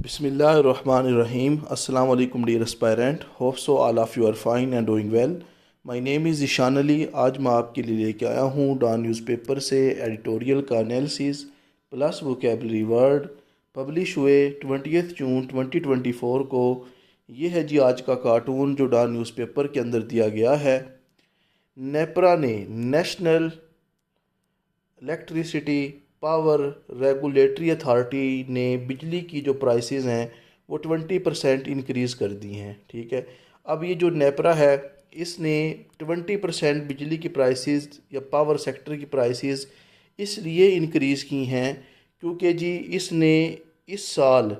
Bismillahirrahmanirrahim. Assalamu alaikum dear aspirant. Hope so all of you are fine and doing well. My name is Ishan Ali. आज मैं आपके लिए लेके आया हूँ डॉन न्यूज़पेपर से एडिटोरियल का analysis plus vocabulary word publish हुए 20 जून 2024 को. ये है जी आज का कार्टून जो डॉन न्यूज़पेपर के अंदर दिया गया है. नेपरा ने national electricity power regulatory authority ने बिजली की जो प्राइसेस हैं वो 20% इंक्रीज़ कर दी हैं. ठीक है, अब ये जो नेपरा है इसने 20% बिजली की प्राइसेस या पावर सेक्टर की प्राइसेस इसलिए इंक्रीज़ की हैं क्योंकि जी इसने इस साल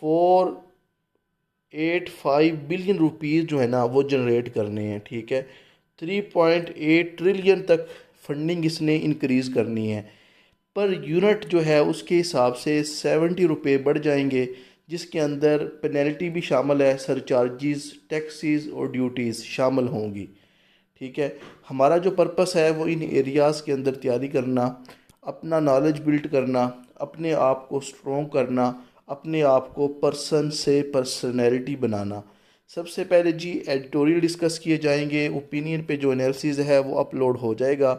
485 बिलियन रुपीज़ जो है ना वो जनरेट करने हैं. ठीक है, 3.8 ट्रिलियन तक फंडिंग इसने इंक्रीज़ करनी है. पर यूनिट जो है उसके हिसाब से 70 रुपये बढ़ जाएंगे, जिसके अंदर पेनल्टी भी शामिल है, सरचार्जेस, टैक्सेस और ड्यूटीज़ शामिल होंगी. ठीक है, हमारा जो पर्पस है वो इन एरियाज़ के अंदर तैयारी करना, अपना नॉलेज बिल्ड करना, अपने आप को स्ट्रॉन्ग करना, अपने आप को पर्सन से पर्सनैलिटी बनाना. सबसे पहले जी एडिटोरियल डिस्कस किए जाएंगे, ओपिनियन पे जो एनालिसिस है वो अपलोड हो जाएगा.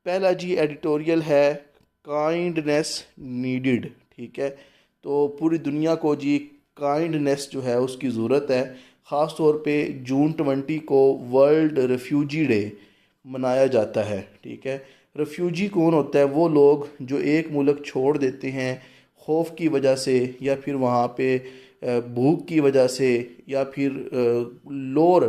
पहला जी एडिटोरियल है काइंडनेस नीडिड. ठीक है, तो पूरी दुनिया को जी काइंडनेस जो है उसकी ज़रूरत है. ख़ास तौर पे जून 20 को वर्ल्ड रेफ्यूजी डे मनाया जाता है. ठीक है, रेफ्यूजी कौन होता है? वो लोग जो एक मुल्क छोड़ देते हैं खौफ की वजह से, या फिर वहाँ पे भूख की वजह से, या फिर लोअर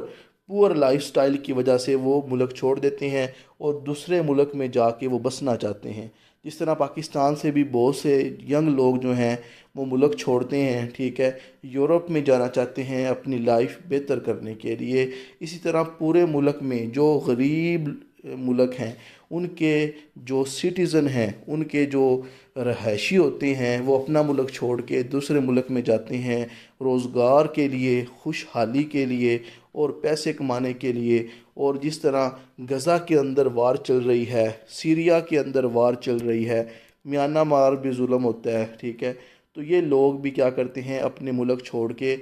पुअर लाइफस्टाइल की वजह से वो मुल्क छोड़ देते हैं और दूसरे मुल्क में जाके वो बसना चाहते हैं. जिस तरह पाकिस्तान से भी बहुत से यंग लोग जो हैं वो मुल्क छोड़ते हैं. ठीक है, यूरोप में जाना चाहते हैं अपनी लाइफ बेहतर करने के लिए. इसी तरह पूरे मुल्क में जो गरीब मुल्क हैं उनके जो सिटीज़न हैं, उनके जो रहायशी होते हैं वो अपना मुल्क छोड़ के दूसरे मुल्क में जाते हैं रोज़गार के लिए, खुशहाली के लिए और पैसे कमाने के लिए. और जिस तरह गज़ा के अंदर वार चल रही है, सीरिया के अंदर वार चल रही है, म्यांमार भी जुल्म होता है. ठीक है, तो ये लोग भी क्या करते हैं अपने मुल्क छोड़ के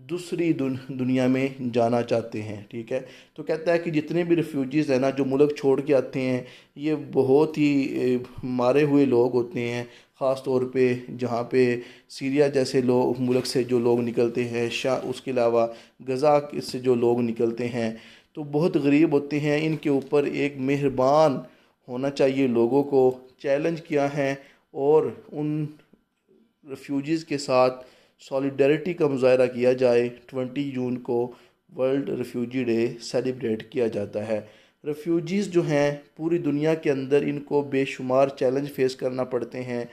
दूसरी दुनिया में जाना चाहते हैं. ठीक है, तो कहता है कि जितने भी रेफ्यूजीज़ हैं ना जो मुल्क छोड़ के आते हैं ये बहुत ही मारे हुए लोग होते हैं. ख़ास तौर पे जहाँ पे सीरिया जैसे लोग मुल्क से जो लोग निकलते हैं, उसके अलावा गज़ा से जो लोग निकलते हैं तो बहुत गरीब होते हैं. इनके ऊपर एक मेहरबान होना चाहिए. लोगों को चैलेंज किया है और उन रेफ्यूजीज़ के साथ सॉलिडरिटी का मुजाहरा किया जाए. 20 जून को वर्ल्ड रेफ्यूजी डे सेलिब्रेट किया जाता है. रेफ्यूजीज़ जो हैं पूरी दुनिया के अंदर इनको बेशुमार चैलेंज फेस करना पड़ते हैं.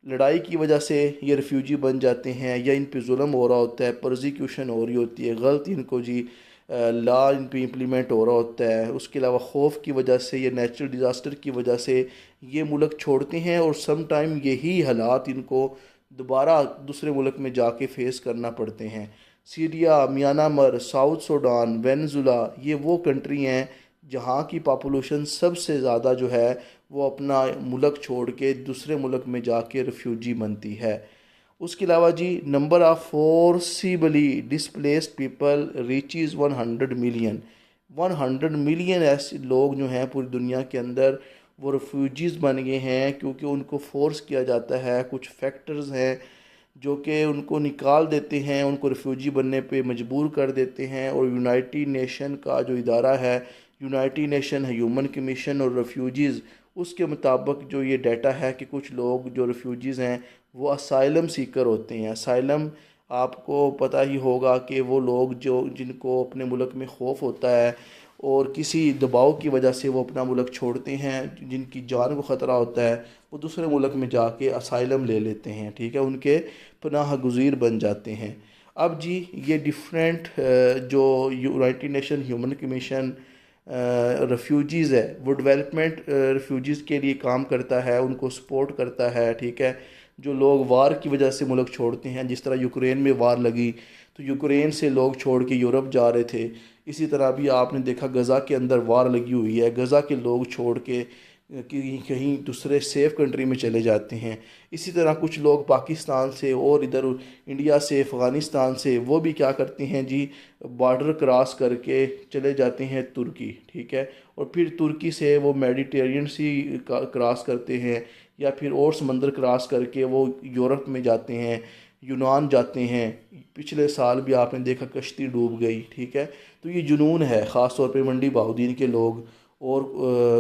लड़ाई की वजह से ये रेफ्यूजी बन जाते हैं, या इन पे जुल्म हो रहा होता है, परसिक्यूशन हो रही होती है, गलत इनको जी लॉ इन पे इम्प्लीमेंट हो रहा होता है. उसके अलावा खौफ की वजह से या नेचुरल डिज़ास्टर की वजह से ये मुल्क छोड़ते हैं और सम टाइम यही हालात इनको दोबारा दूसरे मुल्क में जाके फेस करना पड़ते हैं. Syria, Myanmar, south Sudan, Venezuela ये वो कंट्री हैं जहाँ की पॉपुलेशन सबसे ज़्यादा जो है वो अपना मुल्क छोड़ के दूसरे मुल्क में जाके रेफ्यूजी बनती है. उसके अलावा जी number of forcibly displaced people reaches 100 million. 100 million ऐसे लोग जो हैं पूरी दुनिया के अंदर वो रेफ्यूजीज़ बन गए हैं क्योंकि उनको फोर्स किया जाता है. कुछ फैक्टर्स हैं जो कि उनको निकाल देते हैं, उनको रेफ्यूजी बनने पे मजबूर कर देते हैं. और यूनाइटेड नेशन का जो इदारा है, यूनाइटेड नेशन ह्यूमन कमीशन और रेफ्यूजीज़, उसके मुताबिक जो ये डाटा है कि कुछ लोग जो रेफ्यूजीज़ हैं वो असाइलम सीकर होते हैं. असाइलम आपको पता ही होगा कि वो लोग जो जिनको अपने मुल्क में खौफ होता है और किसी दबाव की वजह से वो अपना मुल्क छोड़ते हैं, जिनकी जान को ख़तरा होता है, वो दूसरे मुल्क में जाके असाइलम ले लेते हैं. ठीक है, उनके पनाह गुज़ीर बन जाते हैं. अब जी ये डिफरेंट जो United nation human commission refugees है वो डेवलपमेंट रेफ्यूजीज़ के लिए काम करता है, उनको सपोर्ट करता है. ठीक है, जो लोग वार की वजह से मुल्क छोड़ते हैं, जिस तरह यूक्रेन में वार लगी तो यूक्रेन से लोग छोड़ के यूरोप जा रहे थे. इसी तरह भी आपने देखा गज़ा के अंदर वार लगी हुई है, गज़ा के लोग छोड़ के कि कहीं दूसरे सेफ़ कंट्री में चले जाते हैं। इसी तरह कुछ लोग पाकिस्तान से और इधर इंडिया से, अफ़गानिस्तान से, वो भी क्या करते हैं जी, बॉर्डर क्रॉस करके चले जाते हैं तुर्की, ठीक है। और फिर तुर्की से वो मेडिटेरियन सी क्रॉस करते हैं, या फिर और समंदर क्रॉस करके वो यूरोप में जाते हैं, यूनान जाते हैं। पिछले साल भी आपने देखा कश्ती डूब गई, ठीक है। तो ये जुनून है, ख़ास तौर पे मंडी बहाउद्दीन के लोग और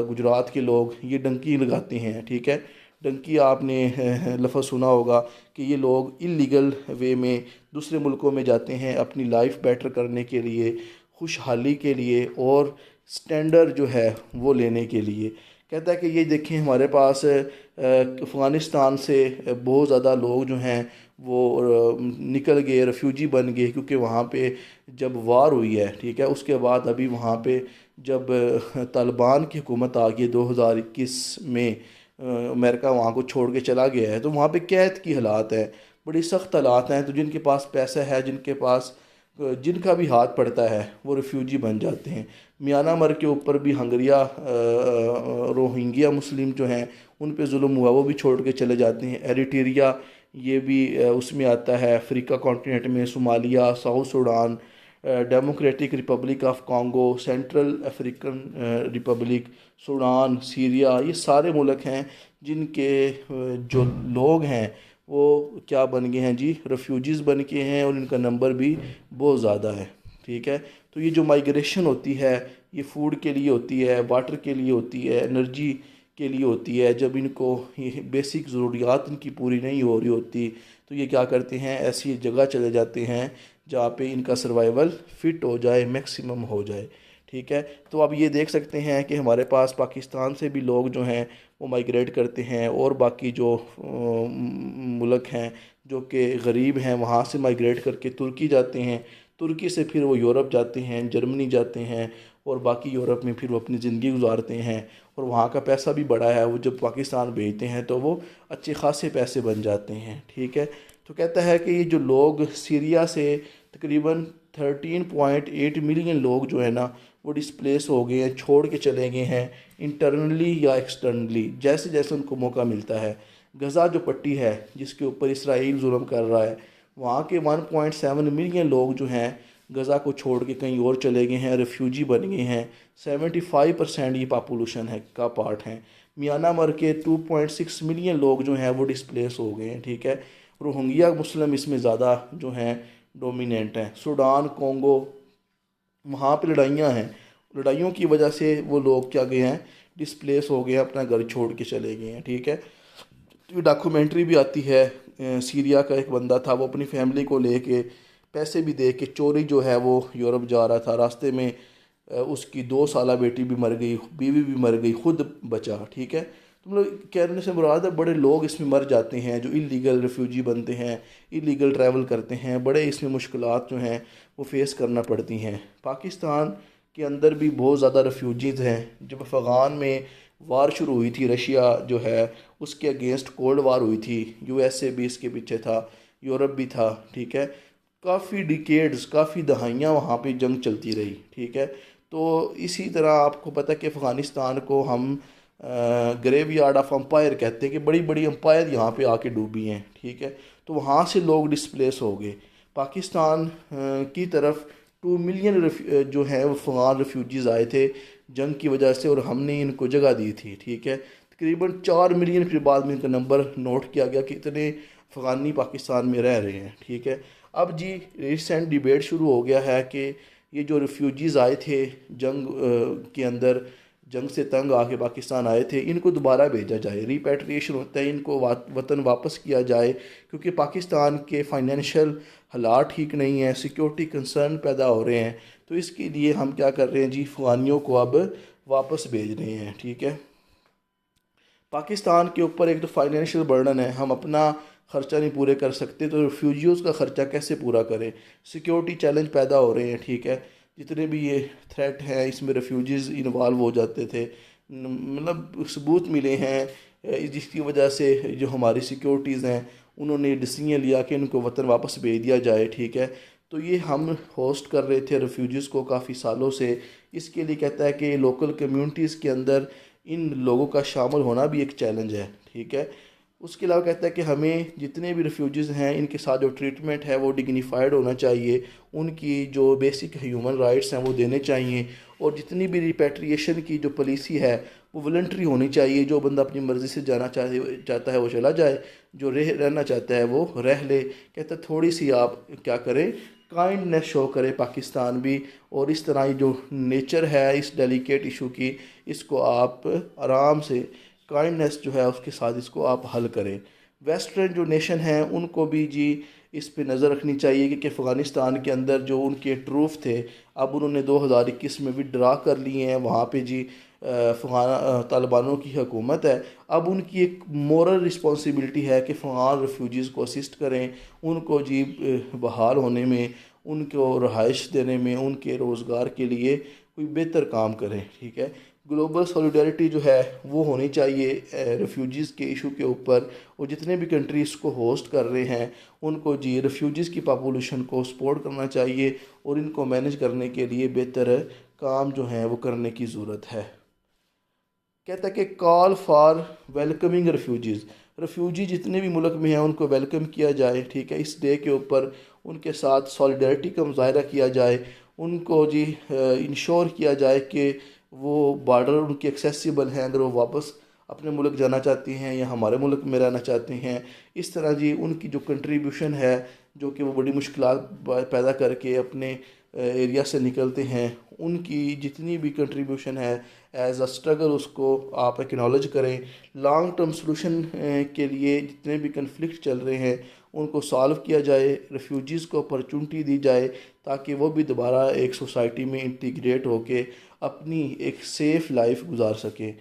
गुजरात के लोग ये डंकी लगाते हैं, ठीक है। डंकी आपने लफ्ज़ सुना होगा कि ये लोग इलीगल वे में दूसरे मुल्कों में जाते हैं अपनी लाइफ बेटर करने के लिए, खुशहाली के लिए और स्टैंडर्ड जो है वो लेने के लिए। कहता है कि ये देखें हमारे पास अफ़गानिस्तान से बहुत ज़्यादा लोग जो हैं वो निकल गए, रेफ्यूजी बन गए, क्योंकि वहाँ पे जब वार हुई है, ठीक है, उसके बाद अभी वहाँ पे जब तालिबान की हुकूमत आ गई 2021 में, अमेरिका वहाँ को छोड़ के चला गया है, तो वहाँ पे कैद की हालात है, बड़ी सख्त हालात हैं। तो जिनके पास पैसा है, जिनके पास जिनका भी हाथ पड़ता है वो रेफ्यूजी बन जाते हैं। म्यांमार के ऊपर भी हंगरिया रोहिंग्या मुस्लिम जो हैं उन पे जुल्म हुआ, वो भी छोड़ के चले जाते हैं। एरिट्रिया ये भी उसमें आता है, अफ्रीका कॉन्टिनेंट में, Somalia, south Sudan, democratic Republic of Congo, central African Republic, Sudan, Syria, ये सारे मुल्क हैं जिनके जो लोग हैं वो क्या बन गए हैं जी, रेफ्यूजीज़ बन के हैं, और इनका नंबर भी बहुत ज़्यादा है, ठीक है। तो ये जो माइग्रेशन होती है ये फूड के लिए होती है, वाटर के लिए होती है, एनर्जी के लिए होती है। जब इनको ये बेसिक ज़रूरियात इनकी पूरी नहीं हो रही होती तो ये क्या करते हैं, ऐसी जगह चले जाते हैं जहाँ पे इनका सर्वाइवल फिट हो जाए, मैक्सिमम हो जाए, ठीक है। तो अब ये देख सकते हैं कि हमारे पास पाकिस्तान से भी लोग जो हैं वो माइग्रेट करते हैं, और बाकी जो मुल्क हैं जो कि गरीब हैं वहाँ से माइग्रेट करके तुर्की जाते हैं, तुर्की से फिर वो यूरोप जाते हैं, जर्मनी जाते हैं, और बाकी यूरोप में फिर वो अपनी ज़िंदगी गुजारते हैं। और वहाँ का पैसा भी बड़ा है, वो जब पाकिस्तान भेजते हैं तो वो अच्छे खासे पैसे बन जाते हैं, ठीक है। तो कहता है कि ये जो लोग सीरिया से तकरीबन 13.8 मिलियन लोग जो है ना वो डिस्प्लेस हो गए हैं, छोड़ के चले गए हैं, इंटरनली या एक्सटर्नली, जैसे जैसे उनको मौका मिलता है। गज़ा जो पट्टी है जिसके ऊपर इसराइल जुल्म कर रहा है, वहाँ के 1.7 मिलियन लोग जो हैं गज़ा को छोड़ के कहीं और चले गए हैं, रेफ्यूजी बन गए हैं। 75% ये पॉपुलेशन है का पार्ट हैं। म्यांमार के 2.6 मिलियन लोग जो हैं वो डिस्प्लेस हो गए हैं, ठीक है। रोहिंग्या मुस्लिम इसमें ज़्यादा जो हैं डोमिनेंट हैं। सूडान, कॉन्गो, वहाँ पे लड़ाइयाँ हैं, लड़ाइयों की वजह से वो लोग क्या गए हैं, डिस्प्लेस हो गए हैं, अपना घर छोड़ के चले गए हैं, ठीक है। तो डॉक्यूमेंट्री भी आती है, सीरिया का एक बंदा था, वो अपनी फैमिली को लेके पैसे भी दे के चोरी जो है वो यूरोप जा रहा था, रास्ते में उसकी 2 साल बेटी भी मर गई, बीवी भी मर गई, खुद बचा, ठीक है। तो मतलब कहने से मुराद है बड़े लोग इसमें मर जाते हैं जो इलीगल रेफ्यूजी बनते हैं, इलीगल ट्रैवल करते हैं, बड़े इसमें मुश्किलात जो हैं वो फेस करना पड़ती हैं। पाकिस्तान के अंदर भी बहुत ज़्यादा रेफ्यूजीज़ हैं। जब अफ़गान में वार शुरू हुई थी, रशिया जो है उसके अगेंस्ट कोल्ड वार हुई थी, यूएसए भी इसके पीछे था, यूरोप भी था, ठीक है। काफ़ी डिकेड्स, काफ़ी दहाइयाँ वहाँ पे जंग चलती रही, ठीक है। तो इसी तरह आपको पता है कि अफ़गानिस्तान को हम ग्रेव यार्ड ऑफ एम्पायर कहते हैं कि बड़ी बड़ी एम्पायर यहाँ पे आके डूबी हैं, ठीक है। तो वहाँ से लोग डिस्प्लेस हो गए। पाकिस्तान की तरफ 2 मिलियन जो है वो अफ़गान रेफ्यूजीज़ आए थे जंग की वजह से, और हमने इनको जगह दी थी, ठीक है। तकरीबन 4 मिलियन फिर बाद में इनका नंबर नोट किया गया कि इतने अफ़गानी पाकिस्तान में रह रहे हैं, ठीक है। अब जी रिसेंट डिबेट शुरू हो गया है कि ये जो रेफ्यूजीज़ आए थे जंग के अंदर, जंग से तंग आके पाकिस्तान आए थे, इनको दोबारा भेजा जाए, रिपैट्रिएशन होता है, इनको वतन वापस किया जाए, क्योंकि पाकिस्तान के फाइनेंशियल हालात ठीक नहीं है, सिक्योरिटी कंसर्न पैदा हो रहे हैं। तो इसके लिए हम क्या कर रहे हैं जी, अफ़गानियों को अब वापस भेज रहे हैं, ठीक है। पाकिस्तान के ऊपर एक तो फाइनेंशियल बर्डन है, हम अपना ख़र्चा नहीं पूरे कर सकते तो रेफ्यूजियोज़ का ख़र्चा कैसे पूरा करें। सिक्योरिटी चैलेंज पैदा हो रहे हैं, ठीक है। जितने भी ये थ्रेट हैं इसमें रेफ्यूजीज़ इन्वॉल्व हो जाते थे, मतलब सबूत मिले हैं जिसकी वजह से जो हमारी सिक्योरिटीज़ हैं उन्होंने डिसीजन लिया कि इनको वतन वापस भेज दिया जाए, ठीक है। तो ये हम होस्ट कर रहे थे रेफ्यूजीज़ को काफ़ी सालों से। इसके लिए कहता है कि लोकल कम्युनिटीज़ के अंदर इन लोगों का शामिल होना भी एक चैलेंज है, ठीक है। उसके अलावा कहता है कि हमें जितने भी रेफ्यूजीज़ हैं इनके साथ जो ट्रीटमेंट है वो डिग्निफाइड होना चाहिए, उनकी जो बेसिक ह्यूमन राइट्स हैं वो देने चाहिए, और जितनी भी रिपैट्रिएशन की जो पॉलिसी है वो वॉलंटरी होनी चाहिए। जो बंदा अपनी मर्ज़ी से जाना चाहता है वो चला जाए, जो रहना चाहता है वो रह ले। कहता है थोड़ी सी आप क्या करें, काइंडनेस शो करे पाकिस्तान भी, और इस तरह जो नेचर है इस डेलिकेट इशू की, इसको आप आराम से काइंडनेस जो है उसके साथ इसको आप हल करें। वेस्टर्न जो नेशन हैं उनको भी जी इस पे नज़र रखनी चाहिए कि अफ़गानिस्तान के अंदर जो उनके ट्रूफ थे अब उन्होंने 2021 में भी ड्रा कर लिए हैं, वहाँ पे जी अफ़गान तालिबानों की हुकूमत है। अब उनकी एक मोरल रिस्पॉन्सिबिलिटी है कि अफ़गान रेफ्यूजीज़ को असिस्ट करें, उनको जी बहाल होने में, उनको रहाइश देने में, उनके रोज़गार के लिए कोई बेहतर काम करें, ठीक है। ग्लोबल सॉलिडारिटी जो है वो होनी चाहिए रेफ्यूजीज़ के इशू के ऊपर, और जितने भी कंट्रीज़ को होस्ट कर रहे हैं उनको जी रेफ्यूजीज़ की पॉपुलेशन को सपोर्ट करना चाहिए, और इनको मैनेज करने के लिए बेहतर काम जो है वो करने की ज़रूरत है। कहता है कि call for welcoming refugees, refugee जितने भी मुल्क में हैं उनको वेलकम किया जाए, ठीक है। इस डे के ऊपर उनके साथ सॉलिडारिटी का मुजाहरा किया जाए, उनको जी इंश्योर किया जाए कि वो बॉर्डर उनके एक्सेसिबल हैं अगर वो वापस अपने मुल्क जाना चाहती हैं या हमारे मुल्क में रहना चाहते हैं। इस तरह जी उनकी जो कंट्रीब्यूशन है, जो कि वो बड़ी मुश्किलात पैदा करके अपने एरिया से निकलते हैं, उनकी जितनी भी कंट्रीब्यूशन है एज अ स्ट्रगल उसको आप एक्नॉलेज करें। लॉन्ग टर्म सोल्यूशन के लिए जितने भी कन्फ्लिक्ट चल रहे हैं उनको सॉल्व किया जाए, रेफ्यूजीज़ को अपॉर्चुनिटी दी जाए ताकि वो भी दोबारा एक सोसाइटी में इंटीग्रेट होके अपनी एक सेफ़ लाइफ गुजार सकें।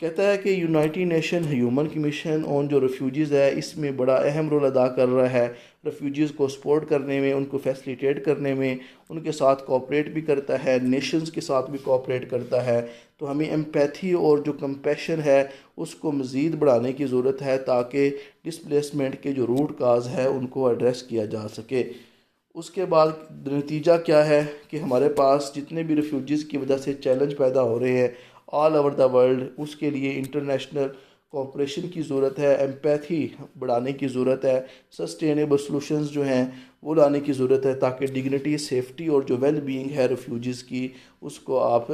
कहता है कि United nation human commission on जो रेफ्यूजीज़ है इसमें बड़ा अहम रोल अदा कर रहा है, रेफ्यूजीज़ को सपोर्ट करने में, उनको फैसिलिटेट करने में, उनके साथ कोऑपरेट भी करता है, नेशंस के साथ भी कोऑपरेट करता है। तो हमें एम्पैथी और जो कंपैशन है उसको मज़ीद बढ़ाने की ज़रूरत है ताकि डिसप्लेसमेंट के जो रूट काज है उनको एड्रेस किया जा सके। उसके बाद नतीजा क्या है कि हमारे पास जितने भी रेफ्यूजीज़ की वजह से चैलेंज पैदा हो रहे हैं ऑल ओवर द वर्ल्ड, उसके लिए इंटरनेशनल कोऑपरेशन की ज़रूरत है, एम्पैथी बढ़ाने की ज़रूरत है, सस्टेनेबल सॉल्यूशंस जो हैं वो लाने की ज़रूरत है ताकि डिग्निटी, सेफ्टी और जो वेल बीइंग है रेफ्यूजीज़ की उसको आप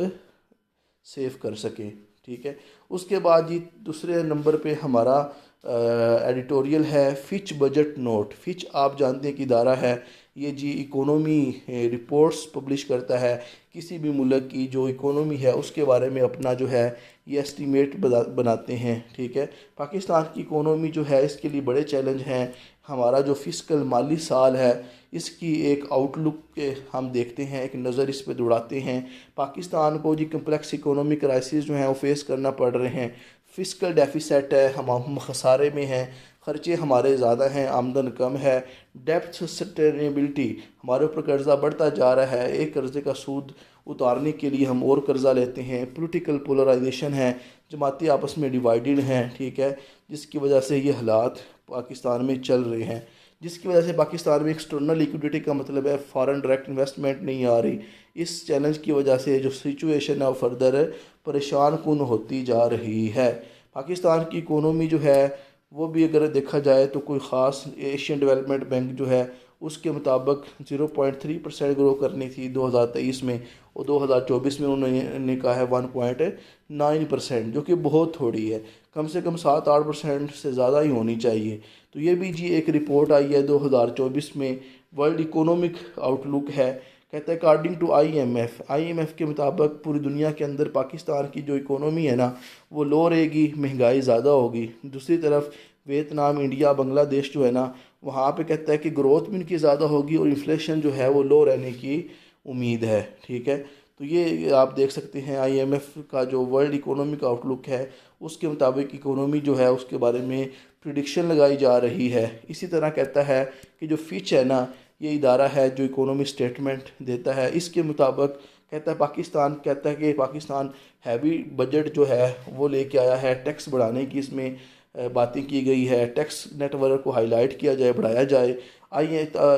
सेव कर सकें, ठीक है। उसके बाद जी दूसरे नंबर पे हमारा एडिटोरियल है फिच बजट नोट। फिच आप जानते हैं कि इदारा है, ये जी इकोनॉमी रिपोर्ट्स पब्लिश करता है, किसी भी मुल्क की जो इकोनॉमी है उसके बारे में अपना जो है ये एस्टीमेट बनाते हैं, ठीक है। पाकिस्तान की इकोनॉमी जो है इसके लिए बड़े चैलेंज हैं। हमारा जो फिस्कल माली साल है इसकी एक आउटलुक हम देखते हैं, एक नज़र इस पर दौड़ाते हैं। पाकिस्तान को जी कम्प्लेक्स इकोनॉमिक क्राइसिस जो हैं वो फेस करना पड़ रहे हैं, फिस्कल डेफिसिट है, हम खसारे में हैं, ख़र्चे हमारे ज़्यादा हैं, आमदन कम है, डेप्थ सस्टेनेबिलिटी, हमारे ऊपर कर्ज़ा बढ़ता जा रहा है, एक कर्ज़े का सूद उतारने के लिए हम और कर्ज़ा लेते हैं, पॉलिटिकल पोलराइजेशन है, जमातें आपस में डिवाइडेड हैं, ठीक है, जिसकी वजह से ये हालात पाकिस्तान में चल रहे हैं, जिसकी वजह से पाकिस्तान में एक्सटर्नल लिक्विडिटी का मतलब है फॉरेन डायरेक्ट इन्वेस्टमेंट नहीं आ रही। इस चैलेंज की वजह से जो सिचुएशन है वो फर्दर परेशान कुन होती जा रही है। पाकिस्तान की इकोनॉमी जो है वो भी अगर देखा जाए तो कोई ख़ास, एशियन डेवलपमेंट बैंक जो है उसके मुताबिक 0.3% ग्रो करनी थी 2023 में, और 2024 में उन्होंने कहा है 1.9%, जो कि बहुत थोड़ी है, कम से कम 7-8% से ज़्यादा ही होनी चाहिए। तो ये भी जी एक रिपोर्ट आई है 2024 में, वर्ल्ड इकोनॉमिक आउटलुक है, कहता है अकॉर्डिंग टू आईएमएफ के मुताबिक पूरी दुनिया के अंदर पाकिस्तान की जो इकोनॉमी है ना वो लो रहेगी, महंगाई ज़्यादा होगी। दूसरी तरफ वियतनाम, इंडिया, बांग्लादेश जो है ना वहाँ पे कहता है कि ग्रोथ भी इनकी ज़्यादा होगी और इन्फ्लेशन जो है वो लो रहने की उम्मीद है, ठीक है। तो ये आप देख सकते हैं आईएमएफ का जो वर्ल्ड इकोनॉमिक आउटलुक है उसके मुताबिक इकोनॉमी जो है उसके बारे में प्रिडिक्शन लगाई जा रही है। इसी तरह कहता है कि जो फिच है ना ये इदारा है जो इकोनॉमी स्टेटमेंट देता है, इसके मुताबिक कहता है कि पाकिस्तान हैवी बजट जो है वो लेके आया है, टैक्स बढ़ाने की इसमें बातें की गई है, टैक्स नेटवर्क को हाईलाइट किया जाए, बढ़ाया जाए।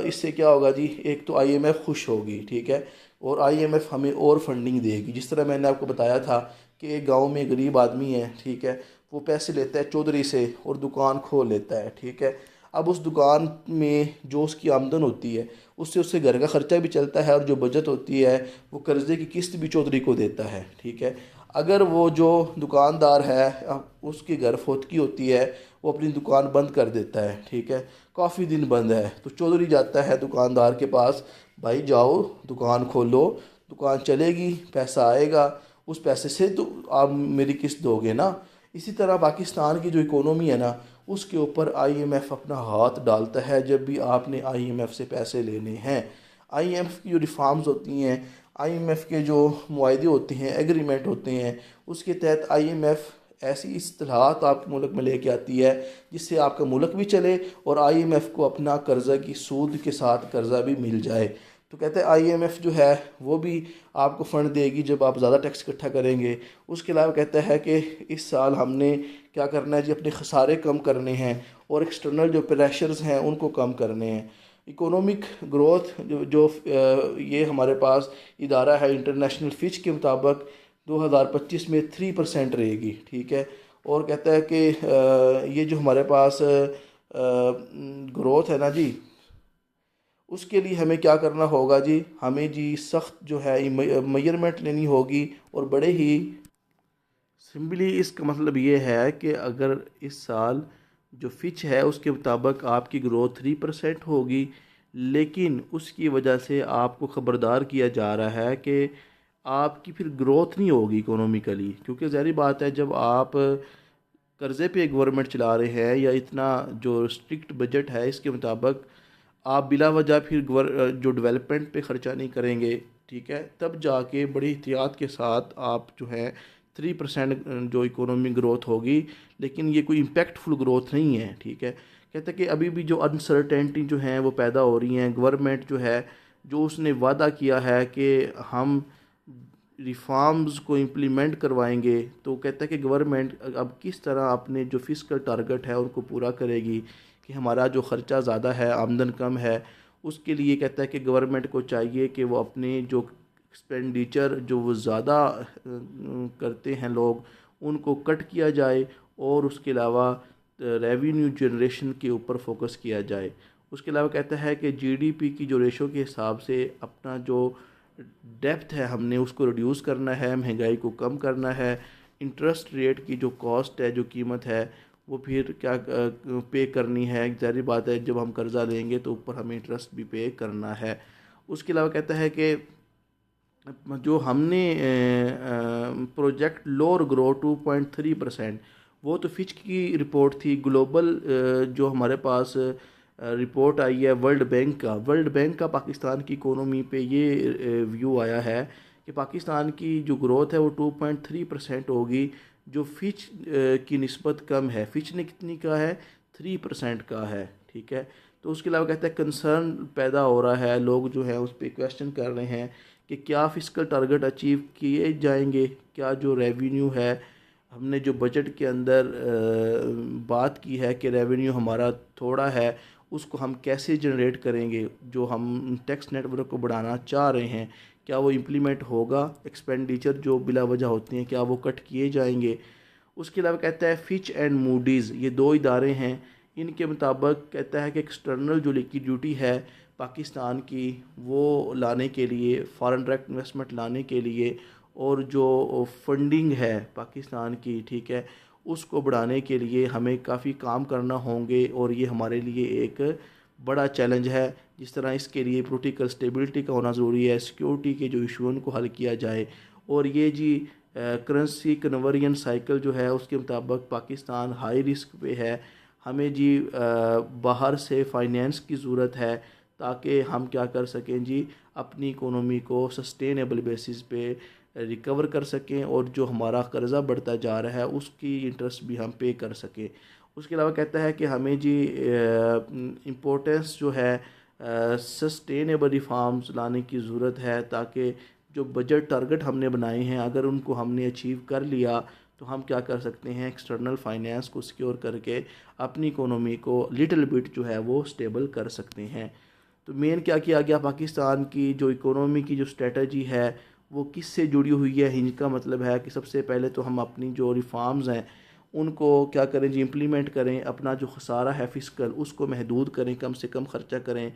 इससे क्या होगा जी, एक तो आईएमएफ खुश होगी, ठीक है, और आईएमएफ हमें और फंडिंग देगी। जिस तरह मैंने आपको बताया था कि एक गाँव में गरीब आदमी है, ठीक है, वो पैसे लेता है चौधरी से और दुकान खोल लेता है, ठीक है। अब उस दुकान में जो उसकी आमदन होती है उससे उससे घर का खर्चा भी चलता है और जो बचत होती है वो कर्ज़े की किस्त भी चौधरी को देता है, ठीक है। अगर वो जो दुकानदार है उसके घर फौतगी होती है, वो अपनी दुकान बंद कर देता है, ठीक है, काफ़ी दिन बंद है, तो चौधरी जाता है दुकानदार के पास, भाई जाओ दुकान खोलो, दुकान चलेगी, पैसा आएगा, उस पैसे से तो आप मेरी किस्त दोगे ना। इसी तरह पाकिस्तान की जो इकोनॉमी है ना, उसके ऊपर आईएमएफ अपना हाथ डालता है जब भी आपने आईएमएफ से पैसे लेने हैं। आईएमएफ की जो रिफॉर्म्स होती हैं, आईएमएफ के जो मुआहदे होते हैं, एग्रीमेंट होते हैं, उसके तहत आईएमएफ ऐसी इस्तेलाहात आपके मुल्क में लेके आती है जिससे आपका मुल्क भी चले और आईएमएफ को अपना कर्ज़ा की सूद के साथ कर्ज़ा भी मिल जाए। तो कहते हैं आईएमएफ जो है वो भी आपको फ़ंड देगी जब आप ज़्यादा टैक्स इकट्ठा करेंगे। उसके अलावा कहता है कि इस साल हमने क्या करना है जी, अपने खसारे कम करने हैं और एक्सटर्नल जो प्रेशर्स हैं उनको कम करने हैं। इकोनॉमिक ग्रोथ ये हमारे पास इदारा है इंटरनेशनल फिच के मुताबिक 2025 में 3% रहेगी, ठीक है। और कहता है कि ये जो हमारे पास ग्रोथ है ना जी, उसके लिए हमें क्या करना होगा जी, हमें जी सख्त जो है मेजरमेंट लेनी होगी और बड़े ही सिंपली इसका मतलब ये है कि अगर इस साल जो फिच है उसके मुताबिक आपकी ग्रोथ 3% होगी, लेकिन उसकी वजह से आपको ख़बरदार किया जा रहा है कि आपकी फिर ग्रोथ नहीं होगी इकोनॉमिकली, क्योंकि ज़ाहिर बात है जब आप कर्ज़े पे गवर्नमेंट चला रहे हैं या इतना जो स्ट्रिक्ट बजट है इसके मुताबिक आप बिला वजह फिर जो डेवलपमेंट पे ख़र्चा नहीं करेंगे, ठीक है, तब जाके बड़ी एहतियात के साथ आप जो है 3% जो इकोनॉमिक ग्रोथ होगी, लेकिन ये कोई इम्पैक्टफुल ग्रोथ नहीं है, ठीक है। कहते हैं कि अभी भी जो अनसर्टेनिटी जो है वो पैदा हो रही हैं। गवर्नमेंट जो है जो उसने वादा किया है कि हम रिफॉर्म्स को इम्प्लीमेंट करवाएंगे, तो कहता है कि गवर्नमेंट अब किस तरह अपने जो फिस्कल टारगेट है उनको पूरा करेगी कि हमारा जो ख़र्चा ज़्यादा है, आमदन कम है, उसके लिए कहता है कि गवर्नमेंट को चाहिए कि वो अपने जो एक्सपेंडिचर जो वो ज़्यादा करते हैं लोग, उनको कट किया जाए और उसके अलावा रेवेन्यू जनरेशन के ऊपर फोकस किया जाए। उसके अलावा कहता है कि जीडीपी की जो रेशो के हिसाब से अपना जो डेप्थ है हमने उसको रिड्यूस करना है, महंगाई को कम करना है, इंटरेस्ट रेट की जो कॉस्ट है, जो कीमत है, वो फिर क्या पे करनी है। ज़ाहिर बात है जब हम कर्ज़ा लेंगे तो ऊपर हमें इंटरेस्ट भी पे करना है। उसके अलावा कहता है कि जो हमने प्रोजेक्ट लोअर ग्रो 2.3%, वो तो फिच की रिपोर्ट थी। ग्लोबल जो हमारे पास रिपोर्ट आई है वर्ल्ड बैंक का पाकिस्तान की इकोनॉमी पे ये व्यू आया है कि पाकिस्तान की जो ग्रोथ है वो 2.3% होगी, जो फिच की निस्बत कम है। फिच ने कितनी का है, 3% का है, ठीक है। तो उसके अलावा कहते हैं कंसर्न पैदा हो रहा है, लोग जो है उस पर क्वेश्चन कर रहे हैं कि क्या फिस्कल टारगेट अचीव किए जाएंगे, क्या जो रेवेन्यू है हमने जो बजट के अंदर बात की है कि रेवेन्यू हमारा थोड़ा है, उसको हम कैसे जनरेट करेंगे, जो हम टैक्स नेटवर्क को बढ़ाना चाह रहे हैं क्या वो इम्प्लीमेंट होगा, एक्सपेंडिचर जो बिला वजह होती हैं क्या वो कट किए जाएंगे। उसके अलावा कहता है फिच एंड मूडीज़, ये दो इदारे हैं, इनके मुताबिक कहता है कि एक्सटर्नल जो लिक्विडिटी है पाकिस्तान की वो लाने के लिए, फॉरेन डायरेक्ट इन्वेस्टमेंट लाने के लिए और जो फंडिंग है पाकिस्तान की, ठीक है, उसको बढ़ाने के लिए हमें काफ़ी काम करना होंगे और ये हमारे लिए एक बड़ा चैलेंज है। जिस तरह इसके लिए पॉलिटिकल स्टेबिलिटी का होना ज़रूरी है, सिक्योरिटी के जो इशू उनको हल किया जाए, और ये जी करेंसी कन्वर्जन साइकिल जो है उसके मुताबिक पाकिस्तान हाई रिस्क पे है। हमें जी बाहर से फाइनेंस की ज़रूरत है ताकि हम क्या कर सकें जी, अपनी इकोनॉमी को सस्टेनेबल बेसिस पे रिकवर कर सकें और जो हमारा कर्ज़ा बढ़ता जा रहा है उसकी इंटरेस्ट भी हम पे कर सकें। उसके अलावा कहता है कि हमें जी इम्पोर्टेंस जो है सस्टेनेबल रिफॉर्म्स लाने की ज़रूरत है ताकि जो बजट टारगेट हमने बनाए हैं अगर उनको हमने अचीव कर लिया तो हम क्या कर सकते हैं, एक्सटर्नल फाइनेंस को सिक्योर करके अपनी इकोनॉमी को लिटिल बिट जो है वो स्टेबल कर सकते हैं। तो मेन क्या किया गया, पाकिस्तान की जो इकोनॉमी की जो स्ट्रेटजी है वो किससे जुड़ी हुई है। हिंज का मतलब है कि सबसे पहले तो हम अपनी जो रिफॉर्म्स हैं उनको क्या करें जी, इम्प्लीमेंट करें, अपना जो खसारा है फिस्कल उसको महदूद करें, कम से कम खर्चा करें,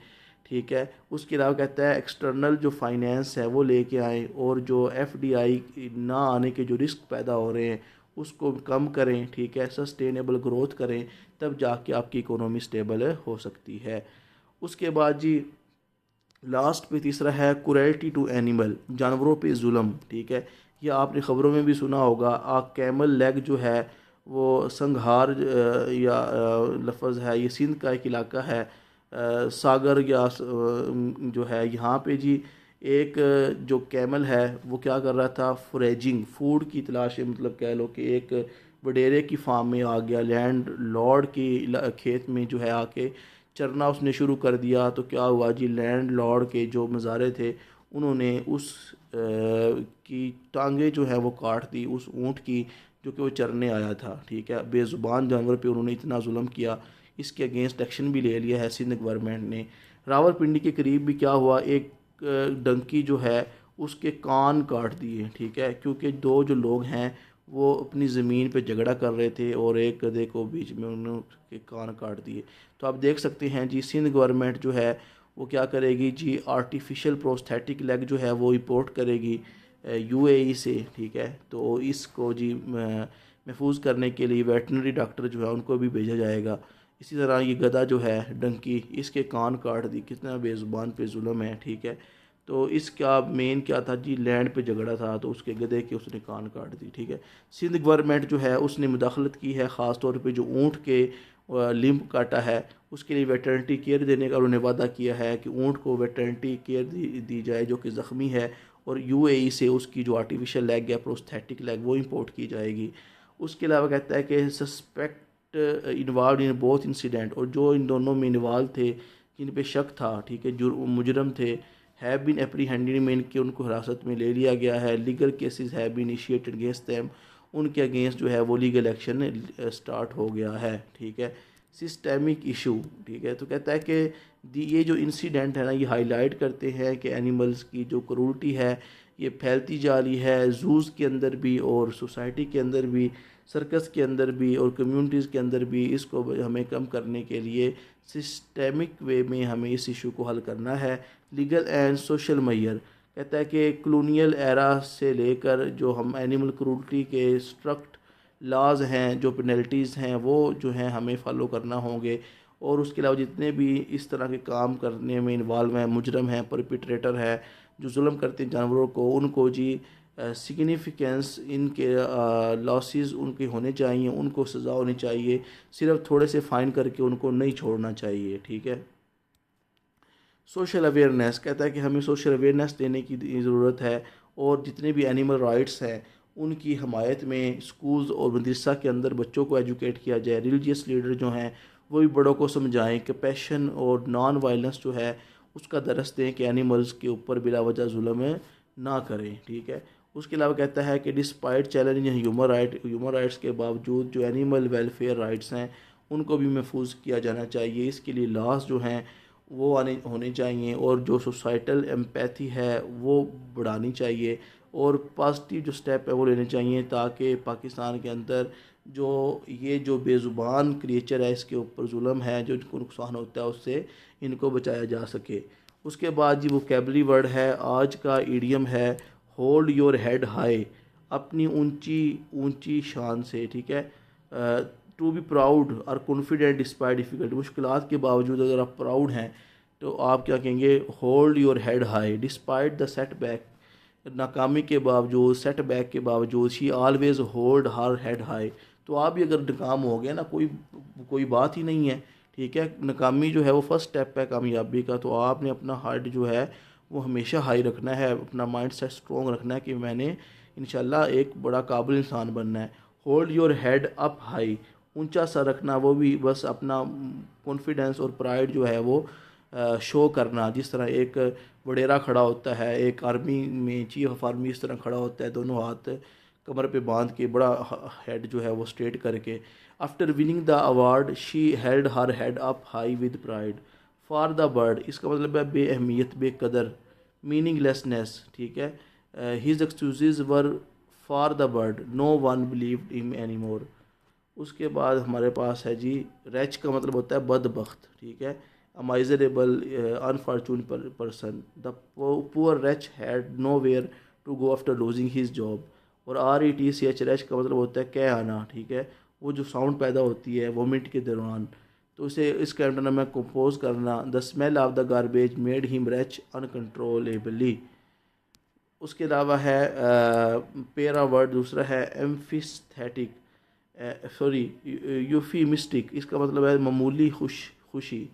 ठीक है। उसके अलावा कहता है एक्सटर्नल जो फाइनेंस है वो लेके आएँ, और जो एफडीआई ना आने के जो रिस्क पैदा हो रहे हैं उसको कम करें, ठीक है। सस्टेनेबल ग्रोथ करें, तब जाके आपकी इकोनॉमी स्टेबल हो सकती है। उसके बाद जी लास्ट पे तीसरा है क्रुएल्टी टू एनिमल, जानवरों पे जुल्म, ठीक है। ये आपने ख़बरों में भी सुना होगा। कैमल लेग जो है वो संघार या लफ्ज़ है, ये सिंध का एक इलाका है, सागर या जो है यहाँ पे जी एक जो कैमल है वो क्या कर रहा था, फोरेजिंग, फूड की तलाश है, मतलब कह लो कि एक वडेरे की फार्म में आ गया, लैंड लॉर्ड की खेत में जो है आके चरना उसने शुरू कर दिया। तो क्या हुआ जी, लैंड लॉर्ड के जो मज़ारे थे उन्होंने उस की टांगे जो है वो काट दी, उस ऊँट की जो कि वो चरने आया था, ठीक है। बेज़ुबान जानवर पे उन्होंने इतना जुल्म किया, इसके अगेंस्ट एक्शन भी ले लिया है सिंध गवर्नमेंट ने। रावलपिंडी के करीब भी क्या हुआ, एक डंकी जो है उसके कान काट दिए, ठीक है, क्योंकि दो जो लोग हैं वो अपनी ज़मीन पे झगड़ा कर रहे थे और एक गधे को बीच में उन्होंने कान काट दिए। तो आप देख सकते हैं जी सिंध गवर्नमेंट जो है वो क्या करेगी जी, आर्टिफिशियल प्रोस्थेटिक लेग जो है वो इंपोर्ट करेगी यूएई से, ठीक है। तो इसको जी महफूज करने के लिए वेटनरी डॉक्टर जो है उनको भी भेजा जाएगा। इसी तरह ये गधा जो है डंकी, इसके कान काट दी, कितना बेज़ुबान पे जुल्म है, ठीक है। तो इसका मेन क्या था जी, लैंड पे झगड़ा था तो उसके गधे के उसने कान काट दी, ठीक है। सिंध गवर्नमेंट जो है उसने मुदाखलत की है, ख़ास तौर पे जो ऊँट के लिम्ब काटा है उसके लिए वेटरनिटी केयर देने का उन्होंने वादा किया है कि ऊँट को वेटरनिटी केयर दी जाए जो कि ज़ख्मी है, और यूएई से उसकी जो आर्टिफिशियल लेग है, प्रोस्थेटिक लेग, वो इंपोर्ट की जाएगी। उसके अलावा कहता है कि suspect involve in both incident, और जो इन दोनों में इन्वॉल्व थे, जिन पे शक था, ठीक है, जो मुजरम थे, हैव बीन एप्रीहेंडेड में इनके उनको हिरासत में ले लिया गया है। Legal cases have been initiated against them, उनके अगेंस्ट जो है वो लीगल एक्शन स्टार्ट हो गया है, ठीक है। सिस्टेमिक इशू, ठीक है। तो कहता है कि ये जो इंसिडेंट है ना ये हाईलाइट करते हैं कि एनिमल्स की जो क्रूरटी है ये फैलती जा रही है जूज़ के अंदर भी और सोसाइटी के अंदर भी, सर्कस के अंदर भी और कम्युनिटीज़ के अंदर भी। इसको हमें कम करने के लिए सिस्टेमिक वे में हमें इस इशू को हल करना है। लीगल एंड सोशल मैयर, कहता है कि कॉलोनियल एरा से लेकर जो हम एनिमल क्रूरटी के स्ट्रक्ट लॉज हैं, जो पेनल्टीज़ हैं वो जो हैं हमें फॉलो करना होंगे। और उसके अलावा जितने भी इस तरह के काम करने में इन्वॉल्व हैं, मुजरम हैं, परपिट्रेटर है, जो जुल्म करते हैं जानवरों को, उनको जी सिग्निफिकेंस इनके लॉसेस उनके होने चाहिए, उनको सज़ा होनी चाहिए, सिर्फ थोड़े से फ़ाइन करके उनको नहीं छोड़ना चाहिए, ठीक है। सोशल अवेयरनेस, कहता है कि हमें सोशल अवेयरनेस देने की ज़रूरत है, और जितने भी एनिमल राइट्स हैं उनकी हमायत में स्कूल्स और मदरसा के अंदर बच्चों को एजुकेट किया जाए। रिलीजियस लीडर जो हैं वो भी बड़ों को समझाएं कि पैशन और नॉन वायलेंस जो है उसका दरस दें कि एनिमल्स के ऊपर बिला वजह जुल्म ना करें, ठीक है। उसके अलावा कहता है कि डिस्पाइट चैलेंज ह्यूमन राइट्स के बावजूद जो एनिमल वेलफेयर राइट्स हैं उनको भी महफूज किया जाना चाहिए। इसके लिए लॉज जो हैं वो आने होने चाहिए, और जो सोसाइटल एम्पैथी है वो बढ़ानी चाहिए, और पॉजिटिव जो स्टेप है वो लेने चाहिए, ताकि पाकिस्तान के अंदर जो ये जो बेज़ुबान क्रिएचर है इसके ऊपर जुल्म है, जो इनको नुकसान होता है उससे इनको बचाया जा सके। उसके बाद जी वोकैबुलरी वर्ड है आज का, ईडियम है होल्ड योर हेड हाई, अपनी ऊंची ऊंची शान से, ठीक है। टू बी प्राउड और कॉन्फिडेंट डिस्पाइट डिफ़िकल्ट, मुश्किलात के बावजूद अगर आप प्राउड हैं तो आप क्या कहेंगे, hold your head high despite the setback, नाकामी के बावजूद, सेटबैक के बावजूद, she always hold her head high. तो आप भी अगर नाकाम हो गए ना, कोई बात ही नहीं है, ठीक है। नाकामी जो है वो फर्स्ट स्टेप है कामयाबी का, तो आपने अपना हार्ट जो है वो हमेशा हाई रखना है, अपना माइंड सेट स्ट्रॉन्ग रखना है कि मैंने इंशाल्लाह एक बड़ा काबिल इंसान बनना है। Hold your head up high, ऊंचा सा रखना, वो भी बस अपना कॉन्फिडेंस और प्राइड जो है वो शो करना, जिस तरह एक वडेरा खड़ा होता है, एक आर्मी में चीफ ऑफ आर्मी इस तरह खड़ा होता है, दोनों हाथ कमर पे बांध के, बड़ा हेड जो है वो स्ट्रेट करके। After winning the award she held her head up high with pride for the bird, इसका मतलब है बेअहमियत, बेकदर, मीनिंगलेसनेस, ठीक है। His excuses were for the bird, no one believed him anymore. उसके बाद हमारे पास है जी रैच का मतलब होता है बदबख्त, ठीक है, a miserable unfortune person, the poor wretch had nowhere to go after losing his job. और RETCH रैच का मतलब होता है कह आना, ठीक है, वो जो साउंड पैदा होती है वोमिट के दौरान, तो इसे इस कैंटोनम में कंपोज करना, the smell of the garbage made him wretch uncontrollably. उसके अलावा है पेरा वर्ड दूसरा है एम्फिस्थेटिक, सॉरी यूफीमिस्टिक, इसका मतलब है मामूली खुशी,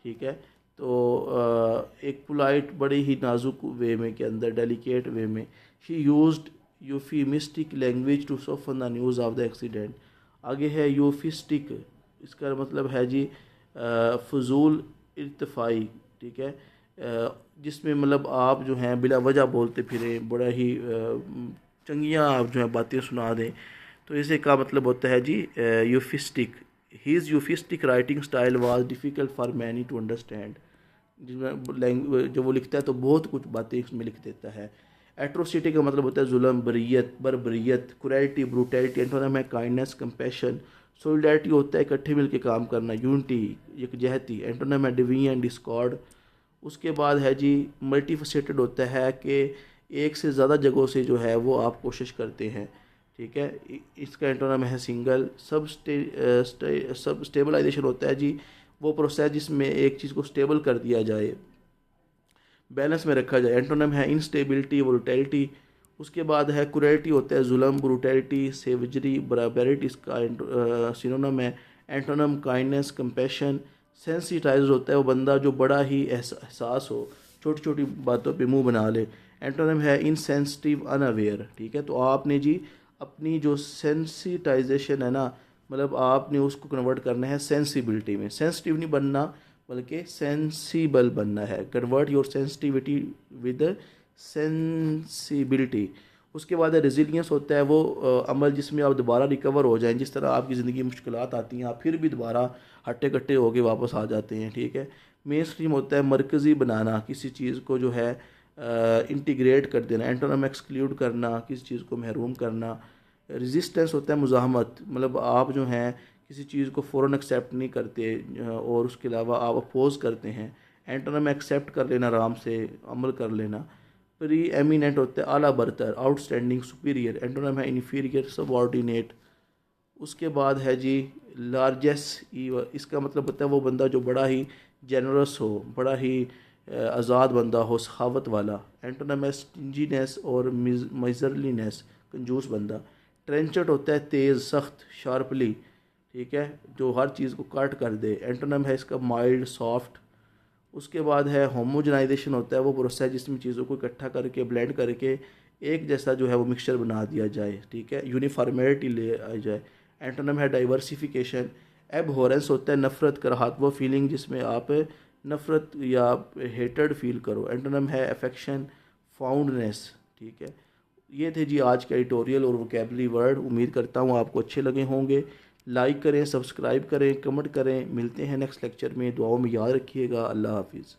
ठीक है। तो एक पोलाइट बड़े ही नाजुक वे में के अंदर डेलिकेट वे में she used euphemistic language to soften the news of the accident. आगे है यूफिस्टिक, इसका मतलब है जी फजूल इर्तफाई, ठीक है, जिसमें मतलब आप जो हैं बिला वजह बोलते फिरें, बड़ा ही चंगियाँ आप जो है बातें सुना दें, तो इसे का मतलब होता है जी euphuistic. His euphuistic writing style was difficult for many to understand, जिसमें लैंग्वेज जब वो लिखता है तो बहुत कुछ बातें इसमें लिख देता है। एट्रोसिटी का मतलब होता है जुल्म, बरियत, बर्बरियत, क्रूएल्टी, ब्रूटैलिटी। एंटोनिम है काइंडनेस, कंपैशन। सोलिडैरिटी होता है इकट्ठे मिलकर काम करना, यूनिटी, यकजहती। एंटोनिम है डिवीजन, डिस्कॉर्ड। उसके बाद है जी मल्टीफेसेटेड होता है कि एक से ज़्यादा जगहों से जो है वो आप कोशिश करते हैं, ठीक है। इसका एंटोनिम है सिंगल। सब स्टेबलाइजेशन होता है जी वो प्रोसेस जिसमें एक चीज़ को स्टेबल कर दिया जाए, बैलेंस में रखा जाए। एंटोनिम है इंस्टेबिलिटी, वोलेटिलिटी। उसके बाद है क्रूएल्टी होता है जुल्म, ब्रूटैलिटी, सेवजरी, बराबरिटी, इसका सिनोनिम है। Antonym kindness, compassion. सेंसिटाइज होता है वो बंदा जो बड़ा ही एहसास हो, छोटी छोटी बातों पे मुंह बना ले। एंटोनिम है इनसेंसिटिव, अनअवेयर, ठीक है। तो आपने जी अपनी जो सेंसिटाइजेशन है ना, मतलब आपने उसको कन्वर्ट करना है सेंसिबिलिटी में। सेंसिटिव नहीं बनना बल्कि सेंसिबल बनना है। Convert your sensitivity with sensibility. उसके बाद रेजिलियंस होता है वो अमल जिसमें आप दोबारा रिकवर हो जाएं, जिस तरह आपकी ज़िंदगी में मुश्किलात आती हैं आप फिर भी दोबारा हट्टे कट्टे होके वापस आ जाते हैं, ठीक है। मेन स्ट्रीम होता है मरकज़ी बनाना, किसी चीज़ को जो है इंटीग्रेट कर देना। एंटोनिम एक्सक्लूड करना, किसी चीज़ को महरूम करना। रेजिस्टेंस होता है मुज़ाहमत, मतलब आप जो हैं किसी चीज़ को फ़ौरन एक्सेप्ट नहीं करते और उसके अलावा आप अपोज करते हैं। एंटोनिम एक्सेप्ट कर लेना, आराम से अमल कर लेना। प्री एमिनेंट होता है आला बरतर, आउटस्टैंडिंग, सुपीरियर। एंटोनिम है इन्फीरियर, सबऑर्डिनेट। उसके बाद है जी लार्जेस्ट, इसका मतलब होता है वो बंदा जो बड़ा ही जेनरस हो, बड़ा ही आज़ाद बंदा हो, सखावत वाला। एंटोनिम है स्टिंजीनेस और मिजरलीनेस, कंजूस बंदा। ट्रेंचट होता है तेज़, सख्त, शार्पली, ठीक है, जो हर चीज़ को कट कर दे। एंटोनिम है इसका माइल्ड, सॉफ्ट। उसके बाद है होमोजनाइजेशन होता है वो प्रोसेस जिसमें चीज़ों को इकट्ठा करके ब्लेंड करके एक जैसा जो है वो मिक्सचर बना दिया जाए, ठीक है, यूनिफॉर्मेलिटी ले आ जाए। एंटोनिम है डाइवर्सिफिकेशन। एबहॉरेंस होता है नफ़रत, कराहत, वो फीलिंग जिसमें आप नफ़रत या हेटेड फील करो। एंटोनिम है अफेक्शन, फाउंडनेस, ठीक है। ये थे जी आज के एडिटोरियल और वोकेबलरी वर्ड। उम्मीद करता हूँ आपको अच्छे लगे होंगे। लाइक करें, सब्सक्राइब करें, कमेंट करें। मिलते हैं नेक्स्ट लेक्चर में। दुआओं में याद रखिएगा। अल्लाह हाफिज़।